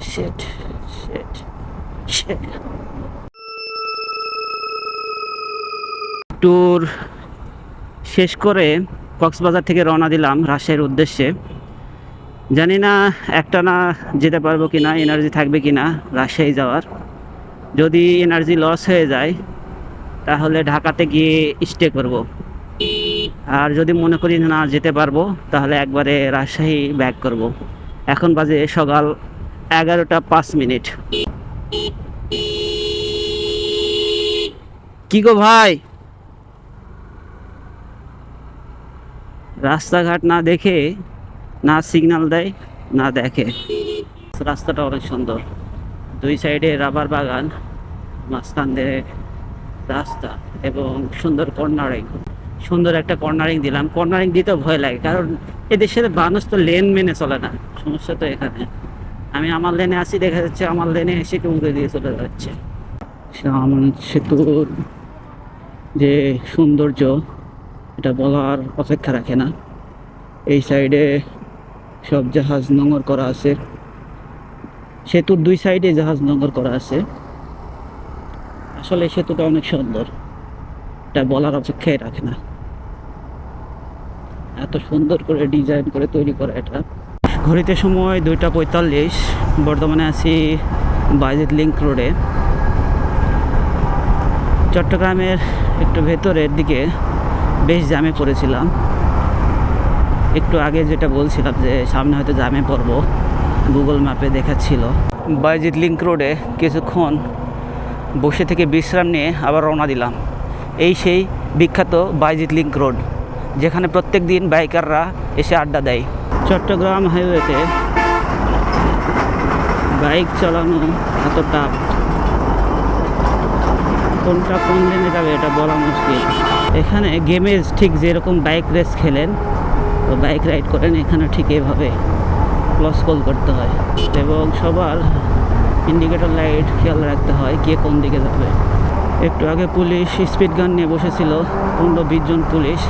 Sheet, sheet, sheet. Tour শেষ করে কক্সবাজার থেকে রওনা দিলাম রাজশাহীর উদ্দেশ্যে। জানি না একটানা যেতে পারবো কিনা, এনার্জি থাকবে কিনা রাজশাহী যাওয়ার। যদি এনার্জি লস হয়ে যায় তাহলে ঢাকাতে গিয়ে স্টে করব। আর যদি মনে করি না যেতে পারবো তাহলে একবারে রাজশাহী ব্যাক করব। এখন বাজে সকাল 11টা 5 মিনিট। কি গো ভাই, রাস্তাঘাট না দেখে, না সিগন্যাল দেয়, না দেখে। রাস্তাটা অনেক সুন্দর, দুই সাইডে রাবার বাগান, মাঝখান দিয়ে রাস্তা এবং সুন্দর কর্নারিং। সুন্দর একটা কর্নারিং দিলাম। কর্নারিং দিতে ভয় লাগে, কারণ এদেশের মানুষ তো লেন মেনে চলে না। সমস্যা তো এখানে। আমি আমার লেনে আসি, দেখা যাচ্ছে আমার লেনে এসে কেউ উড়ে দিয়ে চলে যাচ্ছে। শামন সেতুর যে সৌন্দর্য, এটা বলার অপেক্ষা রাখে না। এই সাইডে সব জাহাজ নোঙর করা আছে, সেতুর দুই সাইডে জাহাজ নোঙর করা আছে। আসলে সেতুটা অনেক সুন্দর, এটা বলার অপেক্ষাই রাখে না। এত সুন্দর করে ডিজাইন করে তৈরি করা এটা। ঘড়িতে সময় 2টা 45। বর্তমানে আছি বায়েজিদ লিংক রোডে। চট্টগ্রামের একটু ভেতরের দিকে বেশ জ্যামে পড়েছিলাম। একটু আগে যেটা বলছিলাম যে সামনে হয়তো জ্যামে পড়বো, গুগল ম্যাপে দেখাচ্ছিল। বায়েজিদ লিংক রোডে কিছুক্ষণ বসে থেকে বিশ্রাম নিয়ে আবার রওনা দিলাম। এই সেই বিখ্যাত বায়েজিদ লিংক রোড, যেখানে প্রত্যেক দিন বাইকাররা এসে আড্ডা দেয়। চট্টগ্রাম হাইওয়েতে বাইক চালানো এত টাফ, কোনটা কোন লেনে যাবে এটা বলা মুশকিল। এখানে গেমে ঠিক যেরকম বাইক রেস খেলেন, তো বাইক রাইড করেন, এখানে ঠিক এভাবে ক্লস কল করতে হয় এবং সবার ইন্ডিকেটর লাইট খেয়াল রাখতে হয় কে কোন দিকে যাবে। একটু আগে পুলিশ স্পিড গান নিয়ে বসেছিল, 15-20 জন পুলিশ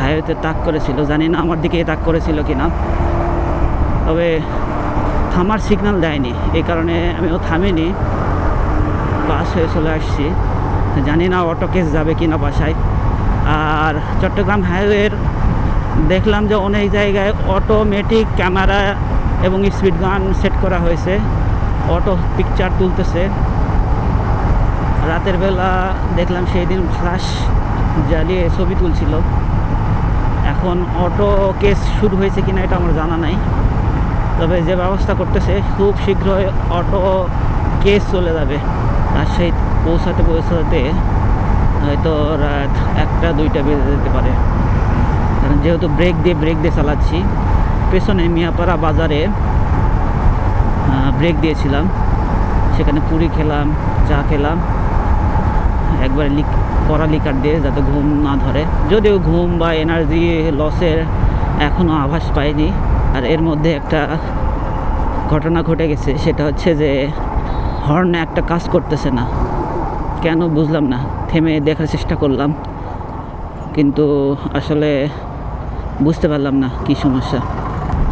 হাইওয়েতে তাক করেছিল। জানি না আমার দিকে তাক করেছিল কিনা, তবে থামার সিগন্যাল দেয়নি, এই কারণে আমিও থামিনি, পাস হয়ে চলে আসছি। জানি না অটো কেস যাবে কিনা বাসায়। আর চট্টগ্রাম হাইওয়ের দেখলাম যে অনেক জায়গায় অটোমেটিক ক্যামেরা এবং স্পিড গান সেট করা হয়েছে, অটো পিকচার তুলতেছে। রাতের বেলা দেখলাম সেই দিন ফ্ল্যাশ জ্বালিয়ে ছবি তুলছিল। এখন অটো কেস শুরু হয়েছে কিনা এটা আমার জানা নাই, তবে যে ব্যবস্থা করতেছে খুব শীঘ্রই অটো কেস চলে যাবে। রাজশাহী পৌঁছাতে হয়তো রাত 1টা 2টা বেজে যেতে পারে, কারণ যেহেতু ব্রেক দিয়ে চালাচ্ছি। পেছনে মিয়াপাড়া বাজারে ব্রেক দিয়েছিলাম, সেখানে পুরি খেলাম, চা খেলাম, একবারে কড়া লিকার দিয়ে, যাতে ঘুম না ধরে। যদিও ঘুম বা এনার্জি লসের এখনও আভাস পাইনি। আর এর মধ্যে একটা ঘটনা ঘটে গেছে, সেটা হচ্ছে যে হর্নে একটা কাজ করতেছে না, কেন বুঝলাম না। থেমে দেখার চেষ্টা করলাম, কিন্তু আসলে বুঝতে পারলাম না কি সমস্যা।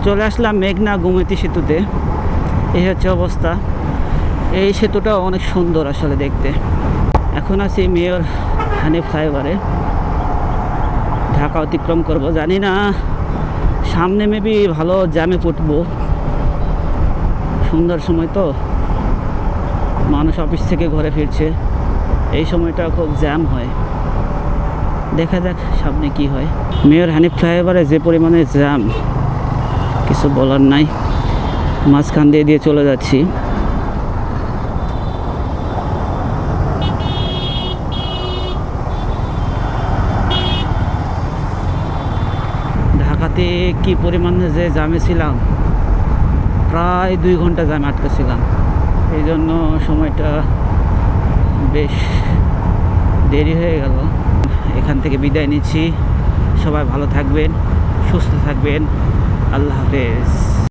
চলে আসলাম মেঘনা গোমতী সেতুতে। এই হচ্ছে অবস্থা। এই সেতুটা অনেক সুন্দর আসলে দেখতে। এখন আছি মেয়র হানিফ ফ্লাইওভারে, ঢাকা অতিক্রম করব। জানি না সামনে মেবি ভালো জ্যামে পড়বো, সুন্দর সময় তো, মানুষ অফিস থেকে ঘরে ফিরছে, এই সময়টা খুব জ্যাম হয়। দেখা যাক সামনে কি হয়। মেয়র হানিফ ফ্লাইওভারে যে পরিমাণে জ্যাম, কিছু বলার নাই। মাঝখান দিয়ে চলে যাচ্ছি। ঢাকাতে কি পরিমাণে যে জ্যামে ছিলাম, প্রায় 2 ঘন্টা জ্যামে আটকেছিলাম। এই জন্য সময়টা বেশ দেরি হয়ে গেল। এখান থেকে বিদায় নিচ্ছি। সবাই ভালো থাকবেন, সুস্থ থাকবেন। আল্লাহ হাফেজ।